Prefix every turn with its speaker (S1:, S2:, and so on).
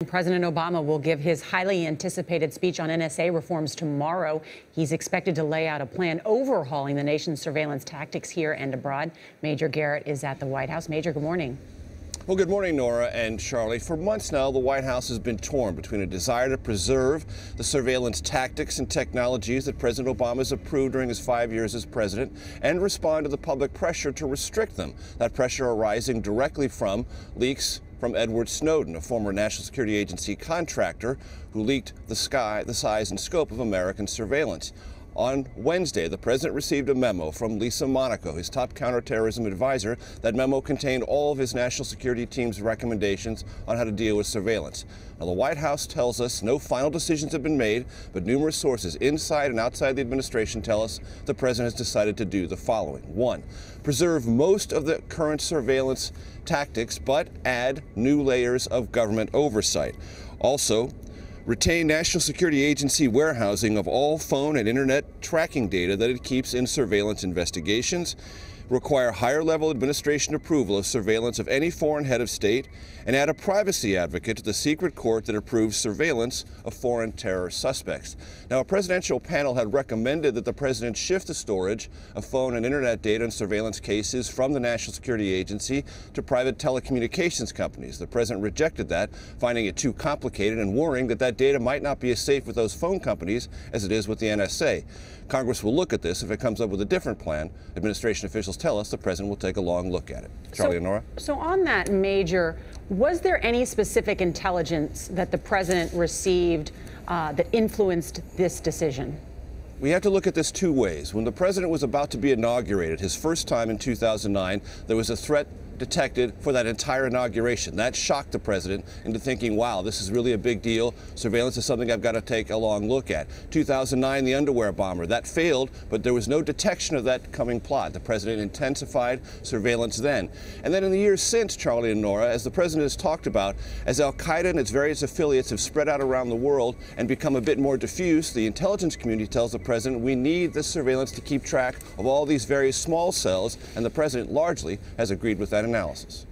S1: President Obama will give his highly anticipated speech on NSA reforms tomorrow. He's expected to lay out a plan overhauling the nation's surveillance tactics here and abroad. Major Garrett is at the White House. Major, good morning.
S2: Well, good morning, Nora and Charlie. For months now, the White House has been torn between a desire to preserve the surveillance tactics and technologies that President Obama has approved during his 5 years as president and respond to the public pressure to restrict them. That pressure arising directly from leaks from Edward Snowden, a former National Security Agency contractor who leaked the size and scope of American surveillance. On Wednesday, the president received a memo from Lisa Monaco, his top counterterrorism advisor. That memo contained all of his national security team's recommendations on how to deal with surveillance. Now, the White House tells us no final decisions have been made, but numerous sources inside and outside the administration tell us the president has decided to do the following. 1, preserve most of the current surveillance tactics, but add new layers of government oversight. Also, retain National Security Agency warehousing of all phone and internet tracking data that it keeps in surveillance investigations, require higher-level administration approval of surveillance of any foreign head of state, and add a privacy advocate to the secret court that approves surveillance of foreign terror suspects. Now, a presidential panel had recommended that the president shift the storage of phone and internet data in surveillance cases from the National Security Agency to private telecommunications companies. The president rejected that, finding it too complicated and worrying that that data might not be as safe with those phone companies as it is with the NSA. Congress will look at this. If it comes up with a different plan, administration officials tell us the president will take a long look at it. Charlie and Nora?
S1: So on that, Major, was there any specific intelligence that the president received that influenced this decision?
S2: We have to look at this two ways. When the president was about to be inaugurated, his first time in 2009, there was a threat detected for that entire inauguration. That shocked the president into thinking, wow, this is really a big deal. Surveillance is something I've got to take a long look at. 2009, the underwear bomber, that failed, but there was no detection of that coming plot. The president intensified surveillance then. And then in the years since, Charlie and Nora, as the president has talked about, as al-Qaeda and its various affiliates have spread out around the world and become a bit more diffuse, the intelligence community tells the president we need this surveillance to keep track of all these various small cells, and the president largely has agreed with that analysis.